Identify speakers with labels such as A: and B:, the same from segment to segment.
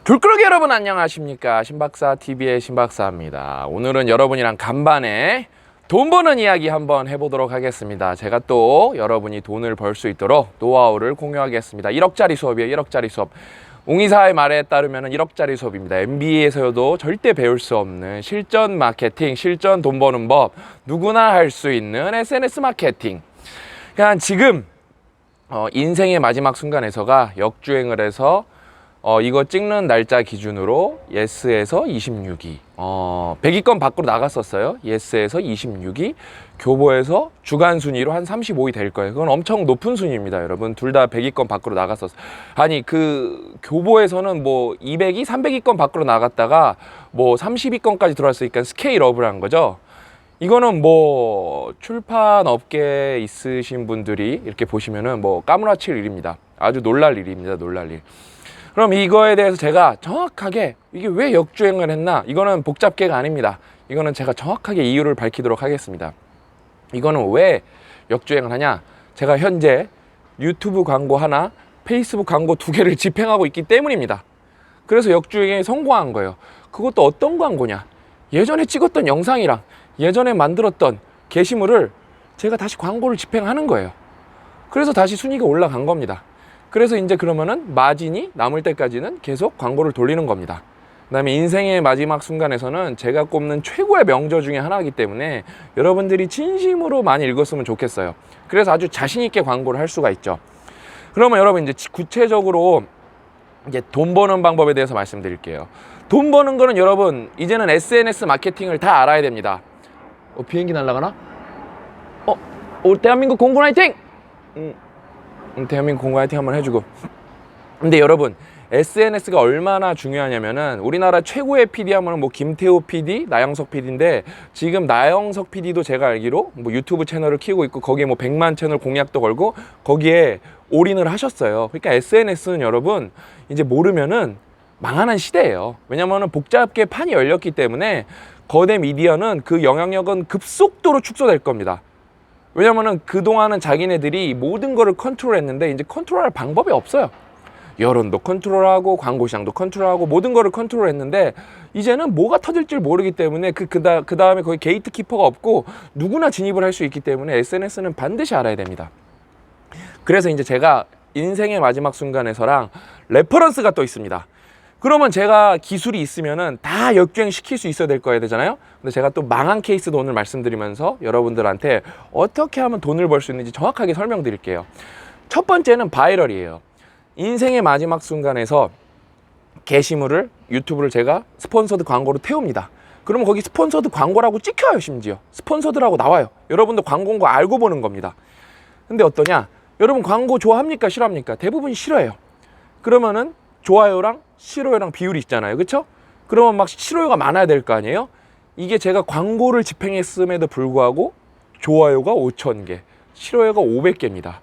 A: 불끄러기 여러분 안녕하십니까? 신박사TV의 신박사입니다. 오늘은 여러분이랑 간만에 돈 버는 이야기 한번 해보도록 하겠습니다. 제가 또 여러분이 돈을 벌 수 있도록 노하우를 공유하겠습니다. 1억짜리 수업이에요. 1억짜리 수업. 웅이사의 말에 따르면 1억짜리 수업입니다. MBA에서도 절대 배울 수 없는 실전 마케팅, 실전 돈 버는 법, 누구나 할 수 있는 SNS 마케팅. 그냥 지금 인생의 마지막 순간에서가 역주행을 해서 이거 찍는 날짜 기준으로 예스에서 26위, 100위권 밖으로 나갔었어요. 예스에서 26위, 교보에서 주간 순위로 한 35위 될 거예요. 그건 엄청 높은 순위입니다, 여러분. 둘 다 100위권 밖으로 나갔었어요. 아니, 그 교보에서는 뭐 200위, 300위권 밖으로 나갔다가 뭐 30위권까지 들어왔으니까 스케일업을 한 거죠. 이거는 뭐 출판 업계에 있으신 분들이 이렇게 보시면은 뭐 까무라칠 일입니다. 아주 놀랄 일입니다, 놀랄 일. 그럼 이거에 대해서 제가 정확하게 이게 왜 역주행을 했나? 이거는 복잡계가 아닙니다. 이거는 제가 정확하게 이유를 밝히도록 하겠습니다. 이거는 왜 역주행을 하냐? 제가 현재 유튜브 광고 하나, 페이스북 광고 2개를 집행하고 있기 때문입니다. 그래서 역주행에 성공한 거예요. 그것도 어떤 광고냐? 예전에 찍었던 영상이랑 예전에 만들었던 게시물을 제가 다시 광고를 집행하는 거예요. 그래서 다시 순위가 올라간 겁니다. 그래서 이제 그러면은 마진이 남을 때까지는 계속 광고를 돌리는 겁니다. 그 다음에 인생의 마지막 순간에서는 제가 꼽는 최고의 명저 중에 하나이기 때문에 여러분들이 진심으로 많이 읽었으면 좋겠어요. 그래서 아주 자신 있게 광고를 할 수가 있죠. 그러면 여러분 이제 구체적으로 이제 돈 버는 방법에 대해서 말씀드릴게요. 돈 버는 거는 여러분 이제는 SNS 마케팅을 다 알아야 됩니다. 비행기 날아가나? 우리 대한민국 공군 화이팅! 대한민국 공군 화이팅 한번 해주고. 근데 여러분 SNS가 얼마나 중요하냐면은 우리나라 최고의 PD 하면은 뭐 김태우 PD, 나영석 PD인데 지금 나영석 PD도 제가 알기로 뭐 유튜브 채널을 키우고 있고 거기에 뭐 100만 채널 공약도 걸고 거기에 올인을 하셨어요. 그러니까 SNS는 여러분 이제 모르면은 망하는 시대예요. 왜냐면은 복잡하게 판이 열렸기 때문에 거대 미디어는 그 영향력은 급속도로 축소될 겁니다. 왜냐면은 그동안은 자기네들이 모든 거를 컨트롤했는데 이제 컨트롤할 방법이 없어요. 여론도 컨트롤하고 광고 시장도 컨트롤하고 모든 거를 컨트롤했는데 이제는 뭐가 터질 줄 모르기 때문에 그 다음에 거기 게이트 키퍼가 없고 누구나 진입을 할 수 있기 때문에 SNS는 반드시 알아야 됩니다. 그래서 이제 제가 인생의 마지막 순간에서랑 레퍼런스가 또 있습니다. 그러면 제가 기술이 있으면은 다 역주행 시킬 수 있어야 될 거야 되잖아요. 근데 제가 또 망한 케이스도 오늘 말씀드리면서 여러분들한테 어떻게 하면 돈을 벌 수 있는지 정확하게 설명드릴게요. 첫 번째는 바이럴이에요. 인생의 마지막 순간에서 게시물을 유튜브를 제가 스폰서드 광고로 태웁니다. 그러면 거기 스폰서드 광고라고 찍혀요. 심지어 스폰서드라고 나와요. 여러분도 광고인 거 알고 보는 겁니다. 근데 어떠냐? 여러분 광고 좋아합니까? 싫어합니까? 대부분 싫어해요. 그러면은 좋아요랑 싫어요랑 비율이 있잖아요. 그렇죠? 그러면 막 싫어요가 많아야 될 거 아니에요? 이게 제가 광고를 집행했음에도 불구하고 좋아요가 5,000개, 싫어요가 500개입니다.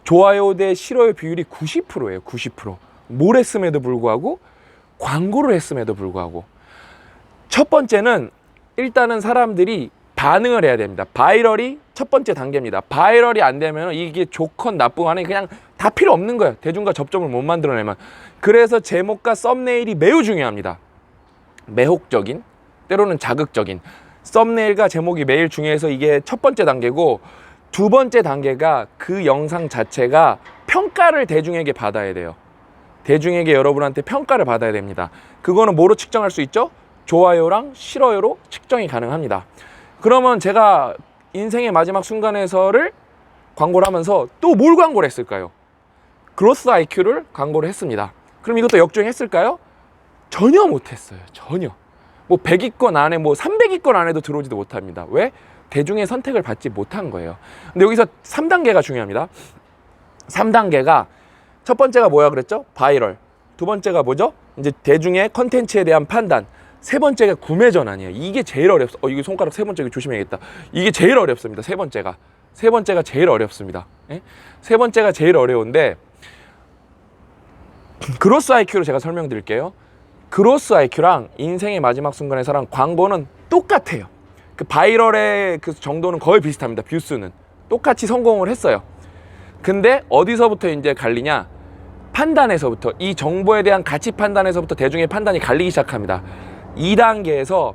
A: 좋아요 대 싫어요 비율이 90%예요. 90%. 뭘 했음에도 불구하고 광고를 했음에도 불구하고 첫 번째는 일단은 사람들이 반응을 해야 됩니다. 바이럴이 첫 번째 단계입니다. 바이럴이 안 되면 이게 좋건 나쁘건 그냥 다 필요 없는 거예요. 대중과 접점을 못 만들어내면. 그래서 제목과 썸네일이 매우 중요합니다. 매혹적인, 때로는 자극적인 썸네일과 제목이 매일 중요해서 이게 첫 번째 단계고, 두 번째 단계가 그 영상 자체가 평가를 대중에게 받아야 돼요. 대중에게 여러분한테 평가를 받아야 됩니다. 그거는 뭐로 측정할 수 있죠? 좋아요랑 싫어요로 측정이 가능합니다. 그러면 제가 인생의 마지막 순간에서를 광고를 하면서 또 뭘 광고를 했을까요? 그로스 IQ를 광고를 했습니다. 그럼 이것도 역주행했을까요? 전혀 못했어요. 전혀. 뭐 100위권 안에 뭐 300위권 안에도 들어오지도 못합니다. 왜? 대중의 선택을 받지 못한 거예요. 근데 여기서 3단계가 중요합니다. 3단계가 첫 번째가 뭐야 그랬죠? 바이럴. 두 번째가 뭐죠? 이제 대중의 컨텐츠에 대한 판단. 세 번째가 구매 전환이에요. 이게 제일 어렵어. 이게 손가락 세 번째 조심해야겠다. 이게 제일 어렵습니다. 세 번째가 제일 어렵습니다. 예? 세 번째가 제일 어려운데 그로스 IQ로 제가 설명드릴게요. 그로스 IQ랑 인생의 마지막 순간에서랑 광고는 똑같아요. 그 바이럴의 그 정도는 거의 비슷합니다. 뷰수는 똑같이 성공을 했어요. 근데 어디서부터 이제 갈리냐? 판단에서부터, 이 정보에 대한 가치 판단에서부터 대중의 판단이 갈리기 시작합니다. 2단계에서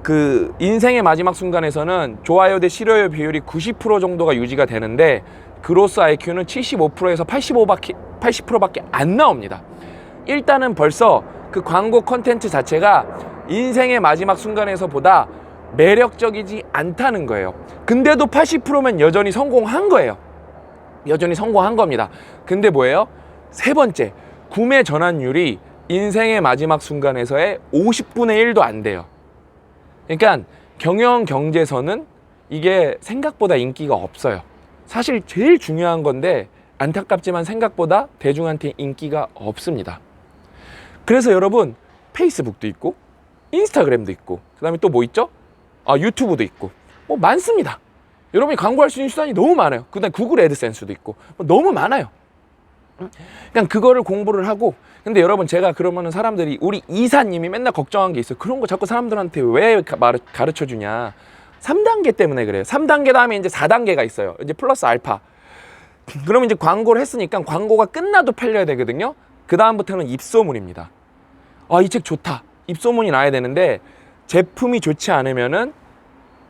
A: 그 인생의 마지막 순간에서는 좋아요 대 싫어요 비율이 90% 정도가 유지가 되는데 그로스 IQ는 75%에서 80%밖에 안 나옵니다. 일단은 벌써 그 광고 컨텐츠 자체가 인생의 마지막 순간에서보다 매력적이지 않다는 거예요. 근데도 80%면 여전히 성공한 거예요. 여전히 성공한 겁니다. 근데 뭐예요? 세 번째, 구매 전환율이 인생의 마지막 순간에서의 50분의 1도 안 돼요. 그러니까 경영 경제에서는 이게 생각보다 인기가 없어요. 사실 제일 중요한 건데 안타깝지만 생각보다 대중한테 인기가 없습니다. 그래서 여러분 페이스북도 있고 인스타그램도 있고 그다음에 또 뭐 있죠? 유튜브도 있고 뭐 많습니다. 여러분이 광고할 수 있는 수단이 너무 많아요. 그다음에 구글 애드센스도 있고 너무 많아요. 그냥 그거를 공부를 하고 근데 여러분 제가 그러면은 사람들이 우리 이사님이 맨날 걱정한 게 있어요. 그런 거 자꾸 사람들한테 왜 가르쳐 주냐. 3단계 때문에 그래요. 3단계 다음에 이제 4단계가 있어요. 이제 플러스 알파. 그러면 이제 광고를 했으니까 광고가 끝나도 팔려야 되거든요. 그 다음부터는 입소문입니다. 이 책 좋다. 입소문이 나야 되는데 제품이 좋지 않으면은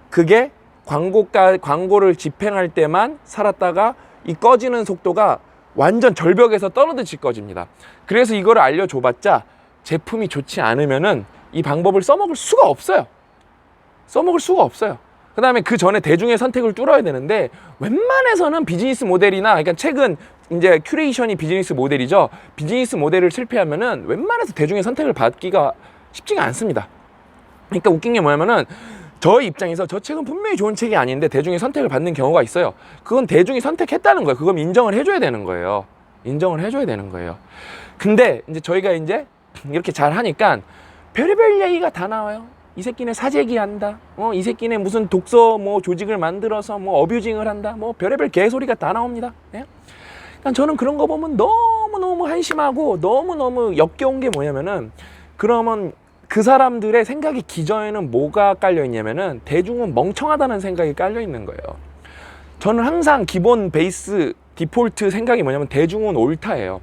A: 그게 광고를 집행할 때만 살았다가 이 꺼지는 속도가 완전 절벽에서 떨어지듯이 꺼집니다. 그래서 이거를 알려줘봤자 제품이 좋지 않으면은 이 방법을 써먹을 수가 없어요. 그 다음에 그 전에 대중의 선택을 뚫어야 되는데 웬만해서는 비즈니스 모델이나 그러니까 최근 이제 큐레이션이 비즈니스 모델이죠. 비즈니스 모델을 실패하면은 웬만해서 대중의 선택을 받기가 쉽지가 않습니다. 그러니까 웃긴 게 뭐냐면은 저의 입장에서 저 책은 분명히 좋은 책이 아닌데 대중의 선택을 받는 경우가 있어요. 그건 대중이 선택했다는 거예요. 그건 인정을 해줘야 되는 거예요. 근데 이제 저희가 이제 이렇게 잘 하니까 별의별 얘기가 다 나와요. 이 새끼네 사재기 한다. 이 새끼네 무슨 독서 조직을 만들어서 어뷰징을 한다. 별의별 개소리가 다 나옵니다. 예? 그러니까 저는 그런 거 보면 너무너무 한심하고 너무너무 역겨운 게 뭐냐면은 그러면 그 사람들의 생각의 기저에는 뭐가 깔려 있냐면은 대중은 멍청하다는 생각이 깔려 있는 거예요. 저는 항상 기본 베이스 디폴트 생각이 뭐냐면 대중은 옳다예요.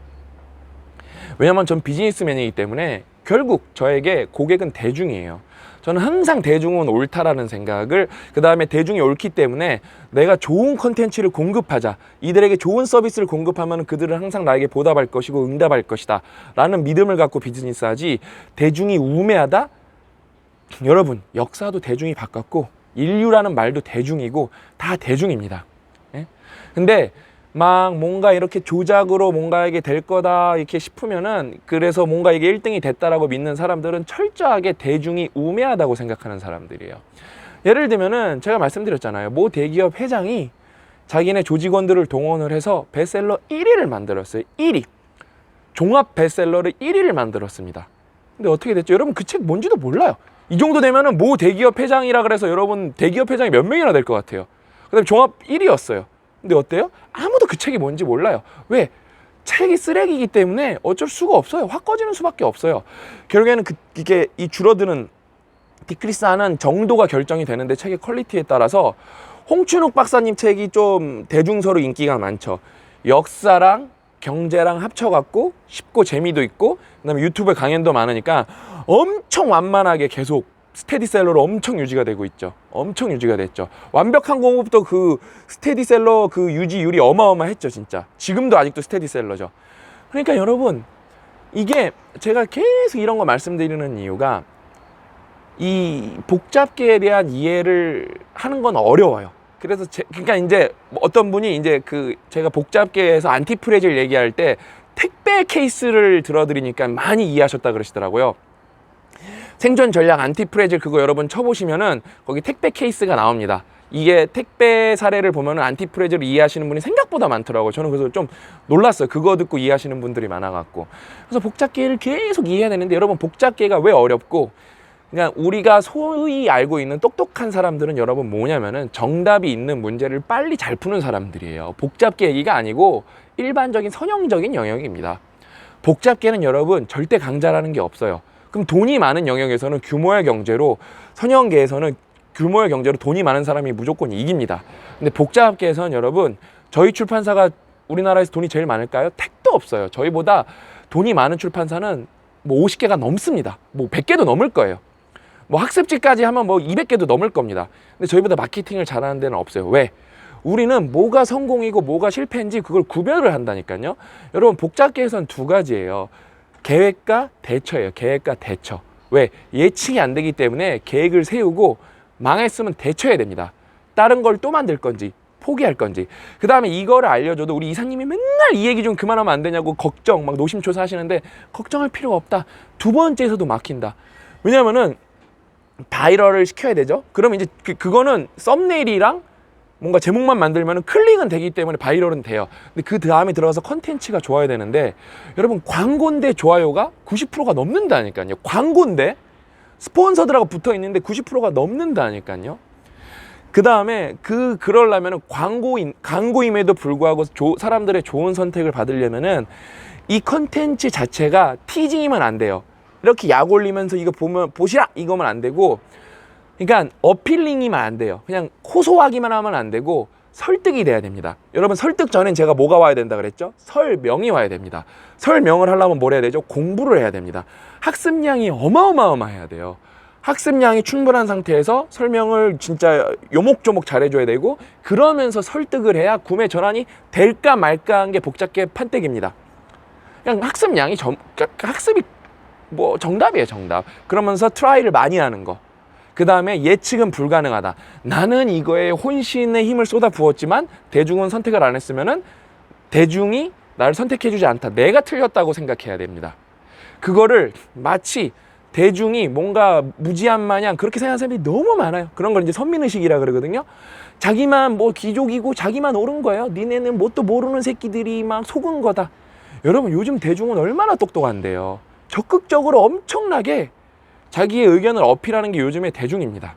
A: 왜냐면 전 비즈니스맨이기 때문에 결국 저에게 고객은 대중이에요. 저는 항상 대중은 옳다라는 생각을 그 다음에 대중이 옳기 때문에 내가 좋은 컨텐츠를 공급하자 이들에게 좋은 서비스를 공급하면 그들은 항상 나에게 보답할 것이고 응답할 것이다 라는 믿음을 갖고 비즈니스하지 대중이 우매하다? 여러분 역사도 대중이 바꿨고 인류라는 말도 대중이고 다 대중입니다. 예? 근데 막 뭔가 이렇게 조작으로 뭔가 이게 될 거다 이렇게 싶으면은 그래서 뭔가 이게 1등이 됐다라고 믿는 사람들은 철저하게 대중이 우매하다고 생각하는 사람들이에요. 예를 들면은 제가 말씀드렸잖아요. 모 대기업 회장이 자기네 조직원들을 동원을 해서 베스트셀러 1위를 만들었어요. 1위. 종합 베스트셀러를 1위를 만들었습니다. 근데 어떻게 됐죠? 여러분 그 책 뭔지도 몰라요. 이 정도 되면은 모 대기업 회장이라 그래서 여러분 대기업 회장이 몇 명이나 될 것 같아요. 그다음에 종합 1위였어요. 근데 어때요? 아무도 그 책이 뭔지 몰라요. 왜? 책이 쓰레기이기 때문에 어쩔 수가 없어요. 확 꺼지는 수밖에 없어요. 결국에는 이게 이 줄어드는 디크리스하는 정도가 결정이 되는데 책의 퀄리티에 따라서 홍춘욱 박사님 책이 좀 대중서로 인기가 많죠. 역사랑 경제랑 합쳐갖고 쉽고 재미도 있고 그다음에 유튜브에 강연도 많으니까 엄청 완만하게 계속 스테디셀러로 엄청 유지가 되고 있죠. 엄청 유지가 됐죠. 완벽한 공부부터 그 스테디셀러 그 유지율이 어마어마했죠, 진짜. 지금도 아직도 스테디셀러죠. 그러니까 여러분, 이게 제가 계속 이런 거 말씀드리는 이유가 이 복잡계에 대한 이해를 하는 건 어려워요. 그래서 그러니까 이제 어떤 분이 이제 그 제가 복잡계에서 안티프레질 얘기할 때 택배 케이스를 들어드리니까 많이 이해하셨다 그러시더라고요. 생존 전략 안티프레질 그거 여러분 쳐보시면은 거기 택배 케이스가 나옵니다. 이게 택배 사례를 보면은 안티프레질을 이해하시는 분이 생각보다 많더라고요. 저는 그래서 좀 놀랐어요. 그거 듣고 이해하시는 분들이 많아갖고. 그래서 복잡계를 계속 이해해야 되는데 여러분 복잡계가 왜 어렵고 그러니까 우리가 소위 알고 있는 똑똑한 사람들은 여러분 뭐냐면은 정답이 있는 문제를 빨리 잘 푸는 사람들이에요. 복잡계 얘기가 아니고 일반적인 선형적인 영역입니다. 복잡계는 여러분 절대 강자라는 게 없어요. 그럼 돈이 많은 영역에서는 규모의 경제로 선형계에서는 규모의 경제로 돈이 많은 사람이 무조건 이깁니다. 근데 복잡계에서는 여러분 저희 출판사가 우리나라에서 돈이 제일 많을까요? 택도 1도 없어요. 저희보다 돈이 많은 출판사는 뭐 50개가 넘습니다. 뭐 100개도 넘을 거예요. 뭐 학습지까지 하면 뭐 200개도 넘을 겁니다. 근데 저희보다 마케팅을 잘하는 데는 없어요. 왜? 우리는 뭐가 성공이고 뭐가 실패인지 그걸 구별을 한다니까요. 여러분, 복잡계에선 두 가지예요. 계획과 대처예요. 계획과 대처. 왜? 예측이 안 되기 때문에 계획을 세우고 망했으면 대처해야 됩니다. 다른 걸 또 만들 건지 포기할 건지. 그 다음에 이거를 알려줘도 우리 이사님이 맨날 이 얘기 좀 그만하면 안 되냐고 걱정, 막 노심초사 하시는데 걱정할 필요가 없다. 두 번째에서도 막힌다. 왜냐면은 바이럴을 시켜야 되죠. 그러면 이제 그거는 썸네일이랑 뭔가 제목만 만들면 클릭은 되기 때문에 바이럴은 돼요. 근데 그 다음에 들어가서 컨텐츠가 좋아야 되는데, 여러분, 광고인데 좋아요가 90%가 넘는다니까요. 광고인데 스폰서들하고 붙어 있는데 90%가 넘는다니까요. 그 다음에 그러려면은 광고임에도 불구하고 사람들의 좋은 선택을 받으려면은 이 컨텐츠 자체가 티징이면 안 돼요. 이렇게 약 올리면서 이거 보면 보시라 이거면 안 되고, 그러니까 어필링이면 안 돼요. 그냥 호소하기만 하면 안 되고 설득이 돼야 됩니다. 여러분, 설득 전엔 제가 뭐가 와야 된다 그랬죠? 설명이 와야 됩니다. 설명을 하려면 뭘 해야 되죠? 공부를 해야 됩니다. 학습량이 어마어마해야 돼요. 학습량이 충분한 상태에서 설명을 진짜 요목조목 잘해줘야 되고, 그러면서 설득을 해야 구매 전환이 될까 말까 한 게 복잡계 판때기입니다. 그냥 학습량이 학습이 뭐 정답이에요, 정답. 그러면서 트라이를 많이 하는 거. 그 다음에 예측은 불가능하다. 나는 이거에 혼신의 힘을 쏟아 부었지만 대중은 선택을 안 했으면은 대중이 나를 선택해주지 않다. 내가 틀렸다고 생각해야 됩니다. 그거를 마치 대중이 뭔가 무지한 마냥 그렇게 생각하는 사람들이 너무 많아요. 그런 걸 이제 선민의식이라 그러거든요. 자기만 뭐 귀족이고 자기만 옳은 거예요. 니네는 뭣도 모르는 새끼들이 막 속은 거다. 여러분, 요즘 대중은 얼마나 똑똑한데요. 적극적으로 엄청나게 자기의 의견을 어필하는 게 요즘의 대중입니다.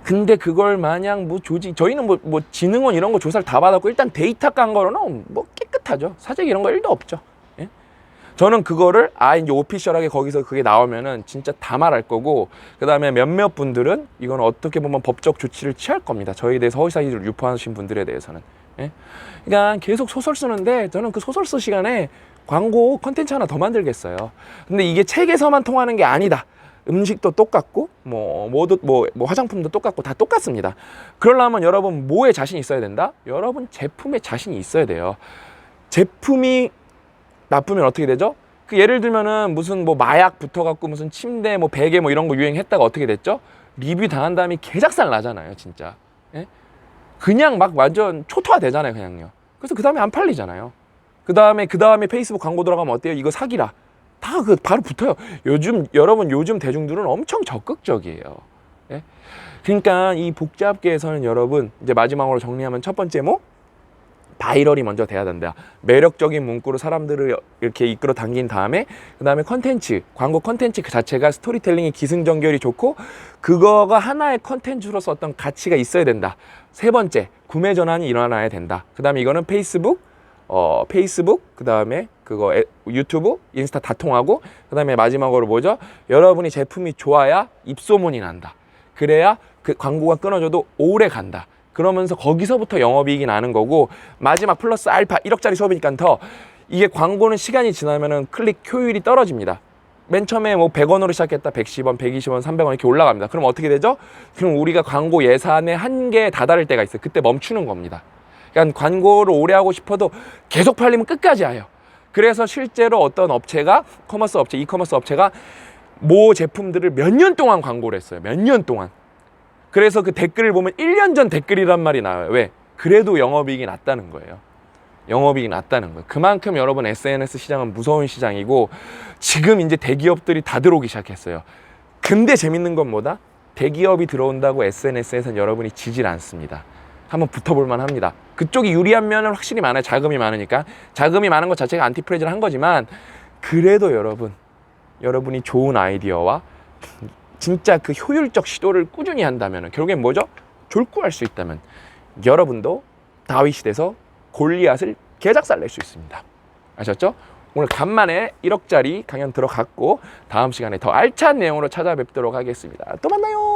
A: 근데 그걸 마냥 뭐 저희는 뭐 진흥원 이런 거 조사를 다 받았고, 일단 데이터 깐 거로는 뭐 깨끗하죠. 사재기 이런 거 1도 없죠. 예? 저는 그거를 이제 오피셜하게 거기서 그게 나오면은 진짜 다 말할 거고, 그 다음에 몇몇 분들은 이건 어떻게 보면 법적 조치를 취할 겁니다. 저희에 대해서 허위사실을 유포하신 분들에 대해서는. 예? 그러니까 계속 소설 쓰는데 저는 그 소설 쓸 시간에 광고 컨텐츠 하나 더 만들겠어요. 근데 이게 책에서만 통하는 게 아니다. 음식도 똑같고 뭐 화장품도 똑같고 다 똑같습니다. 그러려면 여러분 뭐에 자신 있어야 된다? 여러분 제품에 자신이 있어야 돼요. 제품이 나쁘면 어떻게 되죠? 그 예를 들면은 무슨 뭐 마약 붙어갖고 무슨 침대 뭐 베개 뭐 이런 거 유행했다가 어떻게 됐죠? 리뷰 당한 다음에 개작살 나잖아요, 진짜. 예? 그냥 막 완전 초토화 되잖아요, 그냥요. 그래서 그 다음에 안 팔리잖아요. 그 다음에 페이스북 광고 들어가면 어때요? 이거 사기라. 다 바로 붙어요. 요즘 대중들은 엄청 적극적이에요. 예? 그러니까 이 복잡계에서는 여러분, 이제 마지막으로 정리하면 첫 번째 바이럴이 먼저 돼야 된다. 매력적인 문구로 사람들을 이렇게 이끌어 당긴 다음에, 그 다음에 광고 컨텐츠 그 자체가 스토리텔링이 기승전결이 좋고, 그거가 하나의 컨텐츠로서 어떤 가치가 있어야 된다. 세 번째, 구매 전환이 일어나야 된다. 그 다음에 이거는 페이스북, 그 다음에 유튜브, 인스타 다 통하고, 그 다음에 마지막으로 뭐죠? 여러분이 제품이 좋아야 입소문이 난다. 그래야 그 광고가 끊어져도 오래 간다. 그러면서 거기서부터 영업이익이 나는 거고, 마지막 플러스 알파 1억짜리 수업이니까 이게 광고는 시간이 지나면은 클릭 효율이 떨어집니다. 맨 처음에 뭐 100원으로 시작했다 110원, 120원, 300원 이렇게 올라갑니다. 그럼 어떻게 되죠? 그럼 우리가 광고 예산의 한계에 다다를 때가 있어요. 그때 멈추는 겁니다. 그러니까 광고를 오래 하고 싶어도 계속 팔리면 끝까지 와요. 그래서 실제로 어떤 업체가 이커머스 업체가 모 제품들을 몇 년 동안 광고를 했어요. 몇 년 동안. 그래서 그 댓글을 보면 1년 전 댓글이란 말이 나와요. 왜? 그래도 영업이익이 났다는 거예요. 영업이익이 났다는 거예요. 그만큼 여러분 SNS 시장은 무서운 시장이고, 지금 이제 대기업들이 다 들어오기 시작했어요. 근데 재밌는 건 뭐다? 대기업이 들어온다고 SNS에서는 여러분이 지질 않습니다. 한번 붙어볼만 합니다. 그쪽이 유리한 면은 확실히 많아요. 자금이 많으니까. 자금이 많은 것 자체가 안티프레즈를 한 거지만, 그래도 여러분이 좋은 아이디어와 진짜 그 효율적 시도를 꾸준히 한다면, 결국엔 뭐죠? 졸구할 수 있다면 여러분도 다윗이 돼서 골리앗을 개작살 낼 수 있습니다. 아셨죠? 오늘 간만에 1억짜리 강연 들어갔고, 다음 시간에 더 알찬 내용으로 찾아뵙도록 하겠습니다. 또 만나요.